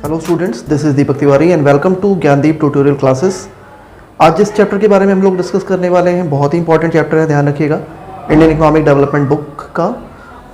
Hello students, this is Deepak Tiwari and welcome to Gyandeep tutorial classes. आज जिस chapter के बारे में हम लोग डिस्कस करने वाले हैं बहुत ही इंपॉर्टेंट चैप्टर है, ध्यान रखिएगा, इंडियन इकोनॉमिक डेवलपमेंट बुक का।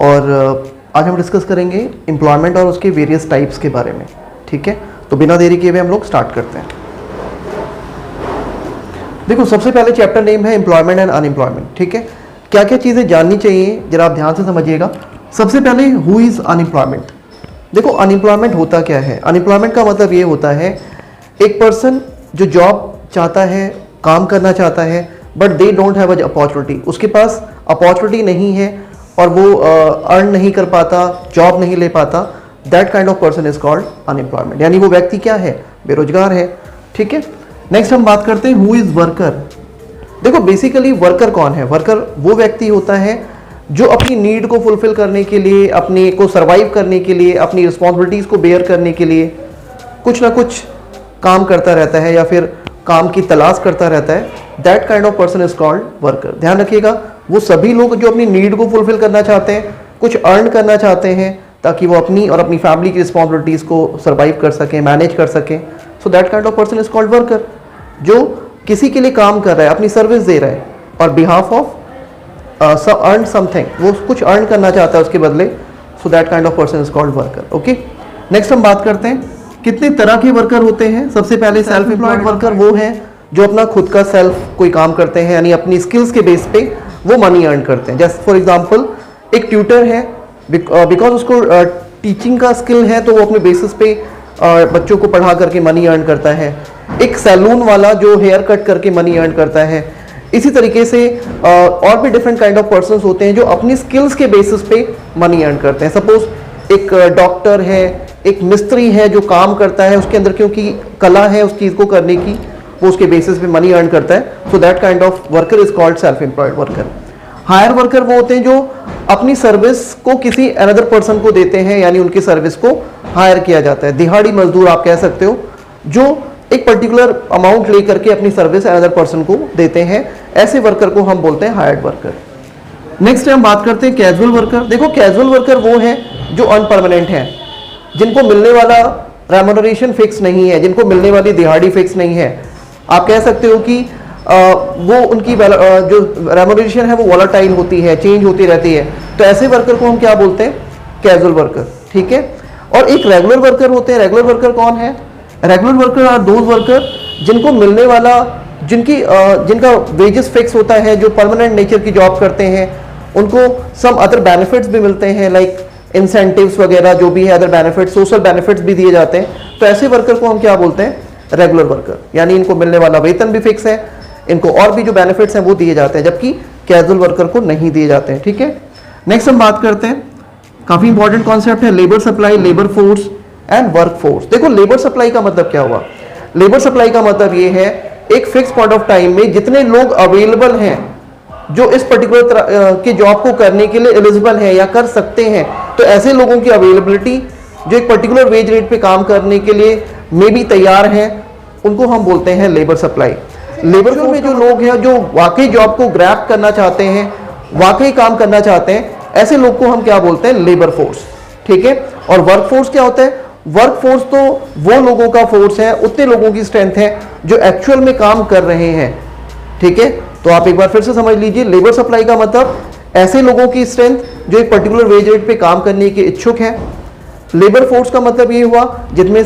और आज हम डिस्कस करेंगे एम्प्लॉयमेंट और उसके वेरियस टाइप्स के बारे में। ठीक है, तो बिना देरी किए हुए हम लोग स्टार्ट करते हैं। देखो, सबसे पहले चैप्टर नेम है एम्प्लॉयमेंट एंड अनएम्प्लॉयमेंट। ठीक है, क्या क्या चीज़ें जाननी चाहिए जरा आप ध्यान से समझिएगा। सबसे पहले हु इज़ अनएम्प्लॉयमेंट। देखो, अनएम्प्लॉयमेंट होता क्या है? अनएम्प्लॉयमेंट का मतलब ये होता है एक पर्सन जो जॉब चाहता है, काम करना चाहता है, but they don't have a opportunity, उसके पास अपॉर्चुनिटी नहीं है और वो अर्न नहीं कर पाता, जॉब नहीं ले पाता। That kind of person is called unemployment, यानी वो व्यक्ति क्या है? बेरोजगार है। ठीक है, नेक्स्ट हम बात करते हैं हु इज़ वर्कर। देखो, बेसिकली वर्कर कौन है? वर्कर वो व्यक्ति होता है जो अपनी नीड को फुलफिल करने के लिए, अपने को सरवाइव करने के लिए, अपनी रिस्पॉन्सिबिलिटीज़ को बेयर करने के लिए कुछ ना कुछ काम करता रहता है या फिर काम की तलाश करता रहता है। That kind of person is called worker. ध्यान रखिएगा, वो सभी लोग जो अपनी नीड को फुलफिल करना चाहते हैं, कुछ अर्न करना चाहते हैं ताकि वो अपनी और अपनी फैमिली की रिस्पॉन्सिबिलिटीज़ को सर्वाइव कर सकें, मैनेज कर सकें। सो that kind of person is called worker, जो किसी के लिए काम कर रहा है, अपनी सर्विस दे रहा है और बिहाफ ऑफ अर्न समथिंग, वो कुछ अर्न करना चाहता है उसके बदले। सो that kind of person is called worker. Okay, next हम बात करते हैं कितने तरह के वर्कर होते हैं। सबसे पहले सेल्फ एम्प्लॉयड वर्कर वो हैं जो अपना खुद का सेल्फ कोई काम करते हैं, यानी अपनी स्किल्स के बेस पे वो मनी अर्न करते हैं। जैसे फॉर एग्जांपल एक ट्यूटर है, बिकॉज उसको टीचिंग का स्किल है तो वो अपने बेसिस पे बच्चों को पढ़ा करके मनी अर्न करता है। एक सैलून वाला जो हेयर कट करके मनी अर्न करता है। इसी तरीके से और भी डिफरेंट काइंड ऑफ पर्सन्स होते हैं जो अपनी स्किल्स के बेसिस पे मनी अर्न करते हैं। सपोज एक डॉक्टर है, एक मिस्त्री है जो काम करता है, उसके अंदर क्योंकि कला है उस चीज़ को करने की, वो उसके बेसिस पे मनी अर्न करता है। So that kind of worker is called self employed worker. Hire worker वो होते हैं जो अपनी सर्विस को किसी अनदर पर्सन को देते हैं, यानी उनकी सर्विस को हायर किया जाता है। दिहाड़ी मजदूर आप कह सकते हो, जो एक पर्टिकुलर अमाउंट लेकर के अपनी सर्विस अनदर पर्सन को देते हैं। ऐसे वर्कर को हम बोलते हैं हायर्ड वर्कर। नेक्स्ट हम बात करते हैं कैजुअल वर्कर। देखो, कैजुअल वर्कर वो हैं जो अनपरमानेंट हैं, जिनको मिलने वाला रेम्यूनरेशन फिक्स नहीं है, जिनको मिलने वाली दिहाड़ी फिक्स नहीं है। आप कह सकते हो कि वो उनकी जो रेम्यूनरेशन है वो वॉलेटाइल होती है, चेंज होती रहती है। तो ऐसे वर्कर को हम क्या बोलते हैं? Casual worker. ठीक है, और एक रेगुलर वर्कर होते हैं। रेगुलर वर्कर कौन है? Regular worker are those worker जिनको मिलने वाला, जिनका वेजेस फिक्स होता है, जो परमानेंट नेचर की जॉब करते हैं, उनको सम अदर बेनिफिट्स भी मिलते हैं, लाइक इंसेंटिव्स वगैरह जो भी है, अदर बेनिफिट्स, सोशल बेनिफिट्स भी दिए जाते हैं। तो ऐसे वर्कर को हम क्या बोलते हैं? रेगुलर वर्कर, यानी इनको मिलने वाला वेतन भी फिक्स है, इनको और भी जो बेनिफिट्स हैं वो दिए जाते हैं, जबकि कैजुअल वर्कर को नहीं दिए जाते हैं। ठीक है, नेक्स्ट हम बात करते हैं, काफी इंपॉर्टेंट कॉन्सेप्ट है, labour supply, labour force and work force. देखो, लेबर सप्लाई का मतलब क्या हुआ? लेबर सप्लाई का मतलब ये है एक फिक्स पॉइंट ऑफ टाइम में जितने लोग अवेलेबल हैं जो इस पर्टिकुलर के जॉब को करने के लिए एलिजिबल हैं या कर सकते हैं, तो ऐसे लोगों की अवेलेबिलिटी जो एक पर्टिकुलर वेज रेट पे काम करने के लिए में भी तैयार हैं, उनको हम बोलते हैं लेबर सप्लाई। लेबर फोर्स में जो लोग हैं जो वाकई जॉब को ग्रैब करना चाहते हैं, वाकई काम करना चाहते हैं, ऐसे लोग को हम क्या बोलते हैं? Labour force. ठीक है, और वर्क फोर्स क्या होता है? वर्क फोर्स तो वो लोगों का फोर्स है, उतने लोगों की स्ट्रेंथ है जो एक्चुअल में काम कर रहे हैं। ठीक है, तो आप एक बार फिर से समझ लीजिए, लेबर सप्लाई का मतलब ऐसे लोगों की स्ट्रेंथ जो एक पर्टिकुलर वेज रेट पे काम करने के इच्छुक हैं। लेबर फोर्स का मतलब ये हुआ जितने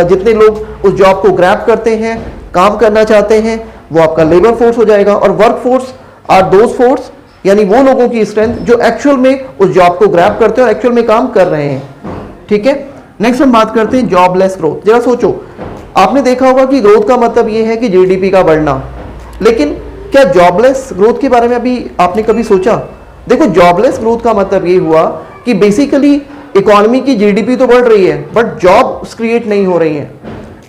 जितने लोग उस जॉब को ग्रैब करते हैं, काम करना चाहते हैं, वो आपका लेबर फोर्स हो जाएगा। और work force are those force, यानी वो लोगों की स्ट्रेंथ जो एक्चुअल में उस जॉब को ग्रैब करते हैं और एक्चुअल में काम कर रहे हैं। ठीक है, नेक्स्ट हम बात करते हैं जॉबलेस ग्रोथ। जरा सोचो, आपने देखा होगा कि ग्रोथ का मतलब ये है कि जीडीपी का बढ़ना, लेकिन क्या जॉबलेस ग्रोथ के बारे में अभी आपने कभी सोचा? देखो, जॉबलेस ग्रोथ का मतलब ये हुआ कि बेसिकली इकोनॉमी की जीडीपी तो बढ़ रही है बट जॉब्स क्रिएट नहीं हो रही हैं।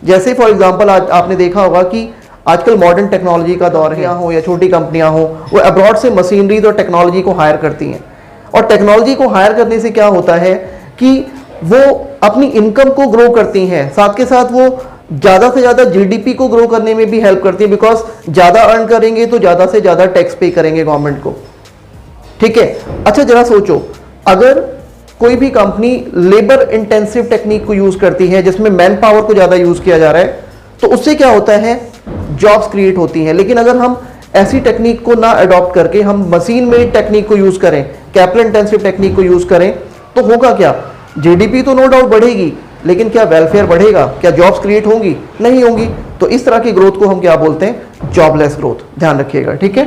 जैसे फॉर एग्जांपल आज आपने देखा होगा कि आजकल मॉडर्न टेक्नोलॉजी का दौर है, हो या छोटी कंपनियां हो, वो अब्रॉड से मशीनरीज और टेक्नोलॉजी को हायर करती हैं। और टेक्नोलॉजी को हायर करने से क्या होता है कि वो अपनी इनकम को ग्रो करती हैं, साथ के साथ वो ज़्यादा से ज़्यादा जीडीपी को ग्रो करने में भी हेल्प करती है, बिकॉज ज़्यादा अर्न करेंगे तो ज़्यादा से ज़्यादा टैक्स पे करेंगे गवर्नमेंट को। ठीक है, अच्छा जरा सोचो, अगर कोई भी कंपनी लेबर इंटेंसिव टेक्निक को यूज करती है, जिसमें मैन पावर को ज्यादा यूज किया जा रहा है, तो उससे क्या होता है, जॉब्स क्रिएट होती हैं। लेकिन अगर हम ऐसी टेक्निक को ना अडॉप्ट करके हम मशीन मेड टेक्निक को यूज करें, कैपिटल इंटेंसिव टेक्निक को यूज करें, तो होगा क्या, जीडीपी तो नो डाउट बढ़ेगी, लेकिन क्या वेलफेयर बढ़ेगा, क्या जॉब्स क्रिएट होंगी, नहीं होंगी। तो इस तरह की ग्रोथ को हम क्या बोलते हैं, जॉबलेस ग्रोथ, ध्यान रखिएगा, ठीक है।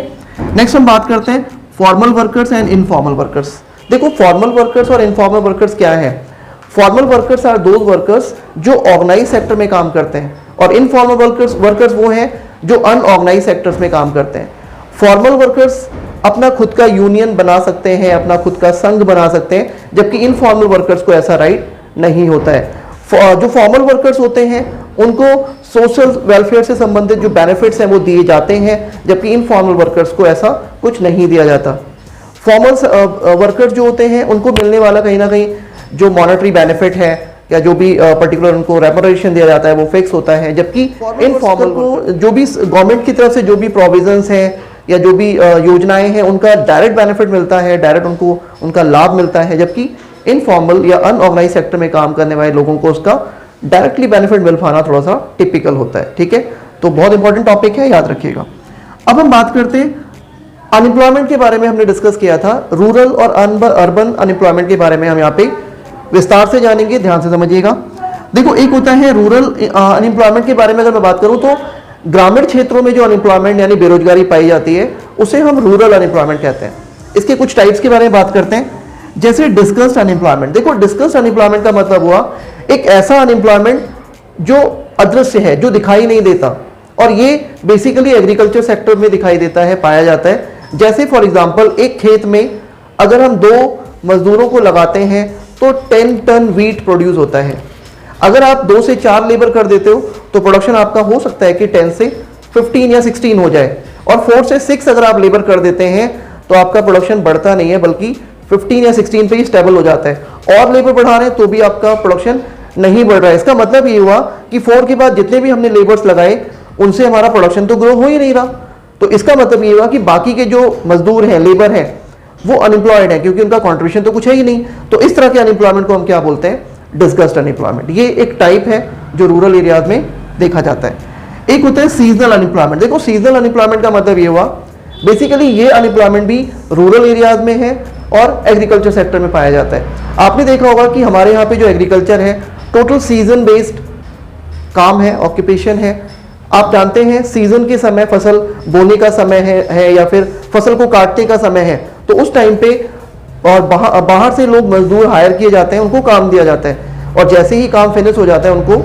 नेक्स्ट हम बात करते हैं formal workers and informal workers. देखो फॉर्मल वर्कर्स और इनफॉर्मल वर्कर्स क्या है। Formal workers are those workers जो ऑर्गेनाइज सेक्टर में काम करते हैं, और इनफॉर्मल वर्कर्स वो हैं जो अनऑर्गेनाइज सेक्टर्स में काम करते हैं। फॉर्मल वर्कर्स अपना खुद का यूनियन बना सकते हैं, अपना खुद का संघ बना सकते हैं, जबकि इनफॉर्मल वर्कर्स को ऐसा राइट नहीं होता है। जो फॉर्मल वर्कर्स होते हैं उनको सोशल वेलफेयर से संबंधित जो बेनिफिट्स हैं वो दिए जाते हैं, जबकि इनफॉर्मल वर्कर्स को ऐसा कुछ नहीं दिया जाता। फॉर्मल वर्कर्स जो होते हैं उनको मिलने वाला कहीं ना कहीं जो मॉनेटरी बेनिफिट है या जो भी पर्टिकुलर उनको रेमुनरेशन दिया जाता है वो फिक्स होता है, जबकि इनफॉर्मल को जो भी गवर्नमेंट की तरफ से जो भी प्रोविजंस हैं या जो भी योजनाएं हैं उनका डायरेक्ट बेनिफिट मिलता है, डायरेक्ट उनको उनका लाभ मिलता है, जबकि इनफॉर्मल या अनऑर्गेनाइज सेक्टर में काम करने वाले लोगों को उसका डायरेक्टली बेनिफिट मिल पाना थोड़ा सा टिपिकल होता है, ठीक है। तो बहुत इंपॉर्टेंट टॉपिक है, याद रखिएगा। अब हम बात करते हैं अनएम्प्लॉयमेंट के बारे में। हमने डिस्कस किया था रूरल और अर्बन अनएम्प्लॉयमेंट के बारे में हम यहाँ पे विस्तार से जानेंगे, ध्यान से समझिएगा। देखो एक होता है रूरल अनएम्प्लॉयमेंट के बारे में अगर मैं बात करूँ तो ग्रामीण क्षेत्रों में जो अनएम्प्लॉयमेंट यानी बेरोजगारी पाई जाती है उसे हम रूरल अनएम्प्लॉयमेंट कहते हैं। इसके कुछ टाइप्स के बारे में बात करते हैं, जैसे डिस्कस्ड अनएम्प्लॉयमेंट। देखो डिस्कस्ड अनएम्प्लॉयमेंट का मतलब हुआ एक ऐसा अनएम्प्लॉयमेंट जो अदृश्य है, जो दिखाई नहीं देता, और ये बेसिकली एग्रीकल्चर सेक्टर में दिखाई देता है, पाया जाता है। जैसे फॉर एग्जांपल एक खेत में अगर हम 2 मजदूरों को लगाते हैं तो 10 टन व्हीट प्रोड्यूस होता है। अगर आप 2 से 4 लेबर कर देते हो तो प्रोडक्शन आपका हो सकता है कि 10 से 15 या 16 हो जाए, और 4 से 6 अगर आप लेबर कर देते हैं तो आपका प्रोडक्शन बढ़ता नहीं है बल्कि 15 या 16 पे ही स्टेबल हो जाता है। और लेबर बढ़ा रहे हैं तो भी आपका प्रोडक्शन नहीं बढ़ रहा है। इसका मतलब ये हुआ कि 4 के बाद जितने भी हमने लेबर्स लगाए उनसे हमारा प्रोडक्शन तो ग्रो हो ही नहीं रहा। तो इसका मतलब ये हुआ कि बाकी के जो मजदूर हैं, लेबर हैं, वो अनएम्प्लॉयड है क्योंकि उनका कॉन्ट्रीब्यूशन तो कुछ है ही नहीं। तो इस तरह के अनएम्प्लॉयमेंट को हम क्या बोलते हैं, डिस्कस्ड अनएम्प्लॉयमेंट। ये एक टाइप है जो रूरल एरियाज में देखा जाता है। एक होता है सीजनल अनएम्प्लॉयमेंट। देखो सीजनल अनएम्प्लॉयमेंट का मतलब ये हुआ बेसिकली ये अनएम्प्लॉयमेंट भी रूरल एरियाज में है और एग्रीकल्चर सेक्टर में पाया जाता है। आपने देखा होगा कि हमारे यहाँ पे जो एग्रीकल्चर है टोटल सीजन बेस्ड काम है, ऑक्यूपेशन है। आप जानते हैं सीजन के समय फसल बोने का समय है या फिर फसल को काटने का समय है, तो उस टाइम पे और बाहर से लोग मजदूर हायर किए जाते हैं, उनको काम दिया जाता है, और जैसे ही काम फिनिश हो जाता है उनको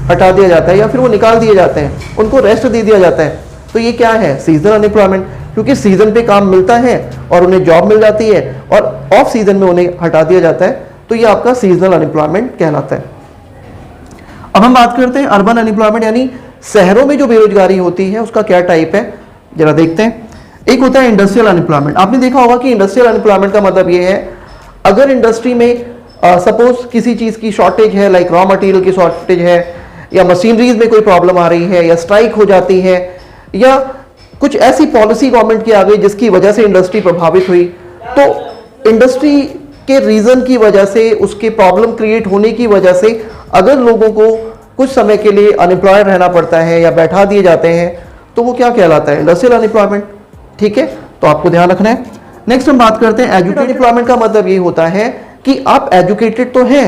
हटा दिया जाता है या फिर वो निकाल दिए जाते हैं, उनको रेस्ट दे दिया जाता है। तो ये क्या है, सीजनल अनएम्प्लॉयमेंट, क्योंकि सीजन पे काम मिलता है और उन्हें जॉब मिल जाती है और ऑफ सीजन में उन्हें हटा दिया जाता है, तो ये आपका सीजनल अनएम्प्लॉयमेंट कहलाता है। अब हम बात करते हैं अर्बन अनएम्प्लॉयमेंट, यानी शहरों में जो बेरोजगारी होती है उसका क्या टाइप है, जरा देखते हैं। एक होता है इंडस्ट्रियल अनएम्प्लॉयमेंट। आपने देखा होगा कि इंडस्ट्रियल अनएम्प्लॉयमेंट का मतलब ये है अगर इंडस्ट्री में सपोज किसी चीज की शॉर्टेज है, लाइक रॉ मटेरियल की शॉर्टेज है, या मशीनरीज में कोई प्रॉब्लम आ रही है, या स्ट्राइक हो जाती है, या कुछ ऐसी पॉलिसी गवर्नमेंट की आ गई जिसकी वजह से इंडस्ट्री प्रभावित हुई, तो इंडस्ट्री के रीजन की वजह से, उसके प्रॉब्लम क्रिएट होने की वजह से अगर लोगों को कुछ समय के लिए अनएम्प्लॉयड रहना पड़ता है या बैठा दिए जाते हैं, तो वो क्या कहलाता है, इंडस्ट्रियल अनएम्प्लॉयमेंट। ठीक है, तो आपको ध्यान रखना है। नेक्स्ट हम बात करते हैं एजुकेटेड अनएम्प्लॉयमेंट का मतलब ये होता है कि आप एजुकेटेड तो हैं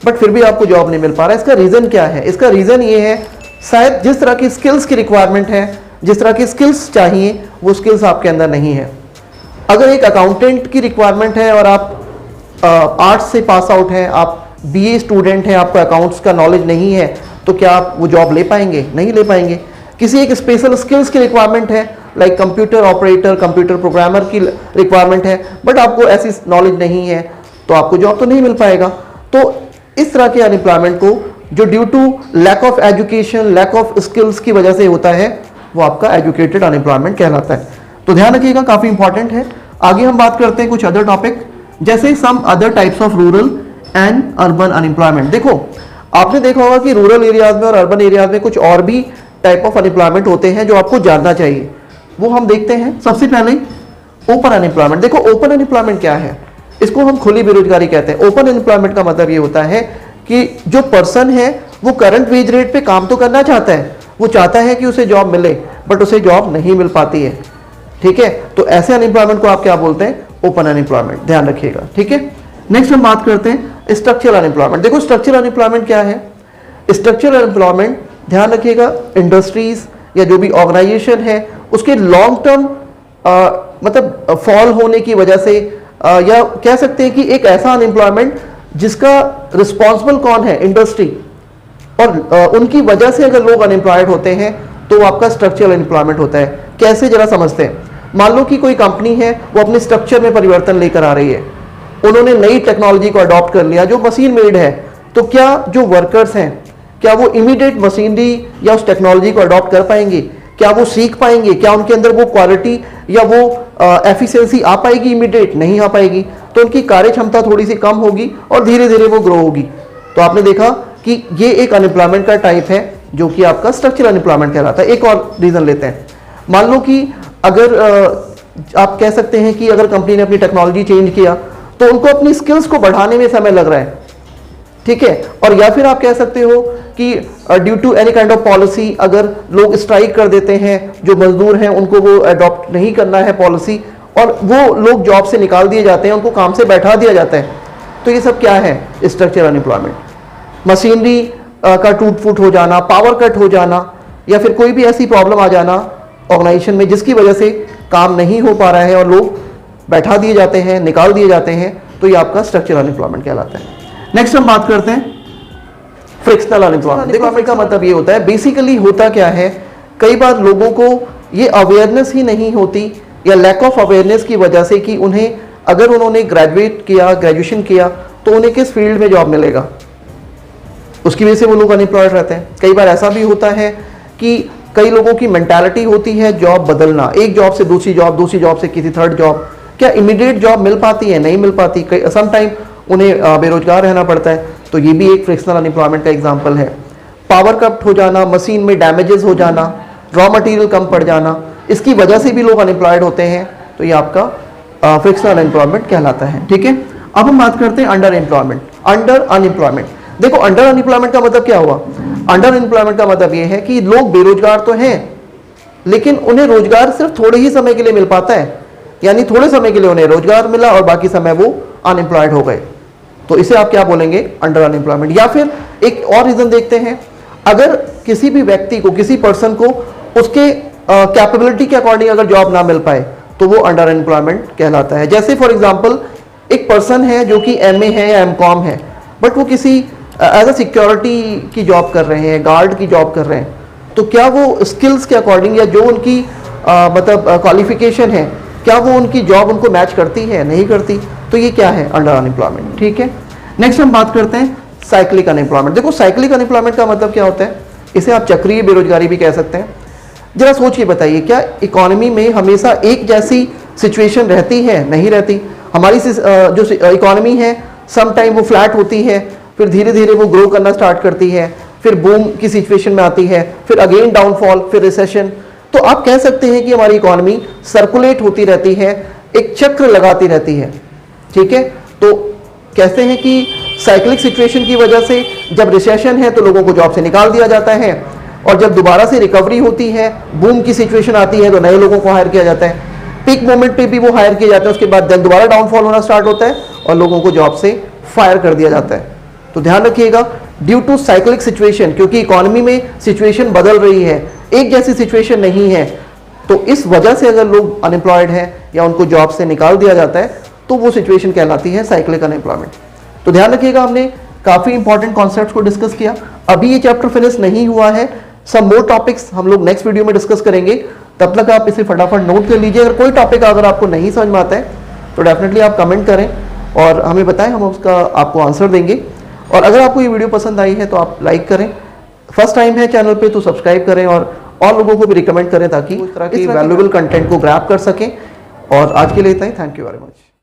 बट फिर भी आपको जॉब नहीं मिल पा रहा है। इसका रीजन क्या है, इसका रीजन ये है शायद जिस तरह की स्किल्स की रिक्वायरमेंट है, जिस तरह की स्किल्स चाहिए वो स्किल्स आपके अंदर नहीं है। अगर एक अकाउंटेंट की रिक्वायरमेंट है और आप आर्ट्स से पास आउट हैं, आप बीए स्टूडेंट हैं, आपको अकाउंट्स का नॉलेज नहीं है, तो क्या आप वो जॉब ले पाएंगे, नहीं ले पाएंगे। किसी एक स्पेशल स्किल्स की रिक्वायरमेंट है, like computer operator, computer programmer की रिक्वायरमेंट है, बट आपको ऐसी नॉलेज नहीं है, तो आपको जॉब तो नहीं मिल पाएगा। तो इस तरह के अनएम्प्लॉयमेंट को जो due to lack of education, lack of skills की वजह से होता है, वो आपका एजुकेटेड अनएम्प्लॉयमेंट कहलाता है। तो ध्यान रखिएगा, काफी इंपॉर्टेंट है। आगे हम बात करते हैं कुछ अदर टॉपिक, जैसे some other types of rural and urban unemployment. देखो आपने देखा होगा कि रूरल एरियाज में और अर्बन एरियाज में कुछ और भी टाइप ऑफ अनएम्प्लॉयमेंट होते हैं जो आपको जानना चाहिए, वो हम देखते हैं। सबसे पहले ओपन अनएम्प्लॉयमेंट। देखो ओपन अनएम्प्लॉयमेंट क्या है, इसको हम खुली बेरोजगारी कहते हैं। ओपन एम्प्लॉयमेंट का मतलब ये होता है कि जो पर्सन है वो करंट वेज रेट पे काम तो करना चाहता है, वो चाहता है कि उसे जॉब मिले, बट उसे जॉब नहीं मिल पाती है। ठीक है, तो ऐसे अनएम्प्लॉयमेंट को आप क्या बोलते हैं? ओपन अनएम्प्लॉयमेंट, ध्यान रखिएगा। ठीक है, नेक्स्ट हम बात करते हैं स्ट्रक्चरल अनएम्प्लॉयमेंट। देखो स्ट्रक्चरल अनएम्प्लॉयमेंट क्या है? स्ट्रक्चरल अनएम्प्लॉयमेंट, ध्यान रखिएगा, इंडस्ट्रीज या जो भी ऑर्गेनाइजेशन है उसके लॉन्ग टर्म मतलब फॉल होने की वजह से या कह सकते हैं कि एक ऐसा अनएम्प्लॉयमेंट जिसका रिस्पॉन्सिबल कौन है? इंडस्ट्री, और उनकी वजह से अगर लोग अनएम्प्लॉयड होते हैं तो आपका स्ट्रक्चरल अनएम्प्लॉयमेंट होता है। कैसे, जरा समझते हैं। मान लो कि कोई कंपनी है, वो अपने स्ट्रक्चर में परिवर्तन लेकर आ रही है, उन्होंने नई टेक्नोलॉजी को अडॉप्ट कर लिया जो मशीन मेड है, तो क्या जो वर्कर्स हैं क्या वो इमीडिएट मशीनरी या उस टेक्नोलॉजी को अडॉप्ट कर पाएंगे? क्या वो सीख पाएंगे? क्या उनके अंदर वो क्वालिटी या वो एफिशिएंसी आ पाएगी? इमीडिएट नहीं आ पाएगी, तो उनकी कार्य क्षमता थोड़ी सी कम होगी और धीरे धीरे वो ग्रो होगी। तो आपने देखा कि ये एक अनएम्प्लॉयमेंट का टाइप है जो कि आपका स्ट्रक्चरल अनएम्प्लॉयमेंट कहलाता है। एक और रीजन लेते हैं। मान लो कि अगर आप कह सकते हैं कि अगर कंपनी ने अपनी टेक्नोलॉजी चेंज किया तो उनको अपनी स्किल्स को बढ़ाने में समय लग रहा है। ठीक है, और या फिर आप कह सकते हो कि due to any kind of policy अगर लोग स्ट्राइक कर देते हैं, जो मजदूर हैं उनको वो अडॉप्ट नहीं करना है पॉलिसी, और वो लोग जॉब से निकाल दिए जाते हैं, उनको काम से बैठा दिया जाता है। तो ये सब क्या है? Structural unemployment. मशीनरी का टूट फूट हो जाना, पावर कट हो जाना, या फिर कोई भी ऐसी प्रॉब्लम आ जाना ऑर्गेनाइजेशन में जिसकी वजह से काम नहीं हो पा रहा है और लोग बैठा दिए जाते हैं, निकाल दिए जाते हैं, तो ये आपका स्ट्रक्चरल अनएम्प्लॉयमेंट कहलाता है। नेक्स्ट हम बात करते हैं फ्रिक्शनल अनएम्प्लॉयमेंट। अनएम्प्लॉयमेंट का मतलब ये होता है, बेसिकली होता क्या है, कई बार लोगों को ये अवेयरनेस ही नहीं होती या लैक ऑफ अवेयरनेस की वजह से कि उन्हें अगर उन्होंने ग्रेजुएशन किया तो उन्हें किस फील्ड में जॉब मिलेगा, उसकी वजह से वो लोग अनएम्प्लॉयड रहते हैं। कई बार ऐसा भी होता है कि कई लोगों की मेंटालिटी होती है जॉब बदलना, एक जॉब से दूसरी जॉब से किसी थर्ड जॉब। क्या इमीडिएट जॉब मिल पाती है? नहीं मिल पाती। सम टाइम उन्हें बेरोजगार रहना पड़ता है। तो ये भी एक फ्रिक्शनल अनएम्प्लॉयमेंट का एग्जांपल है। पावर कट हो जाना, मशीन में डैमेजेस हो जाना, रॉ मटेरियल कम पड़ जाना, इसकी वजह से भी लोग अनएम्प्लॉयड होते हैं। तो ये आपका फ्रिक्शनल अनएम्प्लॉयमेंट कहलाता है। ठीक है, अब हम बात करते हैं अंडर एम्प्लॉयमेंट, अंडर अनएम्प्लॉयमेंट। देखो अंडर अनएम्प्लॉयमेंट का मतलब क्या हुआ? अंडर एम्प्लॉयमेंट का मतलब ये है कि लोग बेरोजगार तो हैं लेकिन उन्हें रोजगार सिर्फ थोड़े ही समय के लिए मिल पाता है, यानी थोड़े समय के लिए उन्हें रोजगार मिला और बाकी समय वो अनएम्प्लॉयड हो गए। तो इसे आप क्या बोलेंगे? Under unemployment. या फिर एक और रीजन देखते हैं, अगर किसी भी व्यक्ति को, किसी पर्सन को उसके कैपेबिलिटी के अकॉर्डिंग अगर जॉब ना मिल पाए तो वो अंडर अनएम्प्लॉयमेंट कहलाता है। जैसे फॉर एग्जांपल एक पर्सन है जो कि एमए है या एमकॉम है, बट वो किसी एज अ सिक्योरिटी की जॉब कर रहे हैं, गार्ड की जॉब कर रहे हैं, तो क्या वो स्किल्स के अकॉर्डिंग या जो उनकी मतलब क्वालिफिकेशन है, क्या वो उनकी जॉब उनको मैच करती है? नहीं करती। तो ये क्या है? Under unemployment. ठीक है, नेक्स्ट हम बात करते हैं साइक्लिक अनएम्प्लॉयमेंट। देखो साइक्लिक अनएम्प्लॉयमेंट का मतलब क्या होता है? इसे आप चक्रीय बेरोजगारी भी कह सकते हैं। जरा सोचिए, बताइए, क्या इकोनॉमी में हमेशा एक जैसी सिचुएशन रहती है? नहीं रहती। हमारी जो इकोनॉमी है सम टाइम वो फ्लैट होती है, फिर धीरे धीरे वो ग्रो करना स्टार्ट करती है, फिर बूम की सिचुएशन में आती है, फिर अगेन डाउनफॉल, फिर रिसेशन। तो आप कह सकते हैं कि हमारी इकोनॉमी सर्कुलेट होती रहती है, एक चक्र लगाती रहती है। ठीक है, तो कहते हैं कि साइक्लिक सिचुएशन की वजह से जब रिसेशन है तो लोगों को जॉब से निकाल दिया जाता है, और जब दोबारा से रिकवरी होती है, बूम की सिचुएशन आती है, तो नए लोगों को हायर किया जाता है। पीक मोमेंट पे भी वो हायर किए जाते हैं, उसके बाद दोबारा डाउनफॉल होना स्टार्ट होता है और लोगों को जॉब से फायर कर दिया जाता है। तो ध्यान रखिएगा, ड्यू टू साइक्लिक सिचुएशन, क्योंकि इकोनॉमी में सिचुएशन बदल रही है, एक जैसी सिचुएशन नहीं है, तो इस वजह से अगर लोग अनएम्प्लॉयड हैं या उनको जॉब से निकाल दिया जाता है तो वो सिचुएशन कहलाती है साइक्लिक अनएम्प्लॉयमेंट। तो ध्यान रखिएगा, हमने काफी इंपॉर्टेंट कॉन्सेप्ट्स को डिस्कस किया। अभी ये चैप्टर फिनिश नहीं हुआ है, सम मोर टॉपिक्स हम लोग नेक्स्ट वीडियो में डिस्कस करेंगे। तब तक आप इसे फटाफट नोट कर लीजिए। अगर कोई टॉपिक अगर आपको नहीं समझ में आता है तो डेफिनेटली आप कमेंट करें और हमें बताएं, हम उसका आपको आंसर देंगे। और अगर आपको ये वीडियो पसंद आई है तो आप लाइक करें, फर्स्ट टाइम है चैनल पे तो सब्सक्राइब करें और लोगों को भी रिकमेंड करें ताकि इस तरह के वैल्यूएबल कंटेंट को ग्रैब कर सकें। और आज के लिए इतना ही। Thank you very much.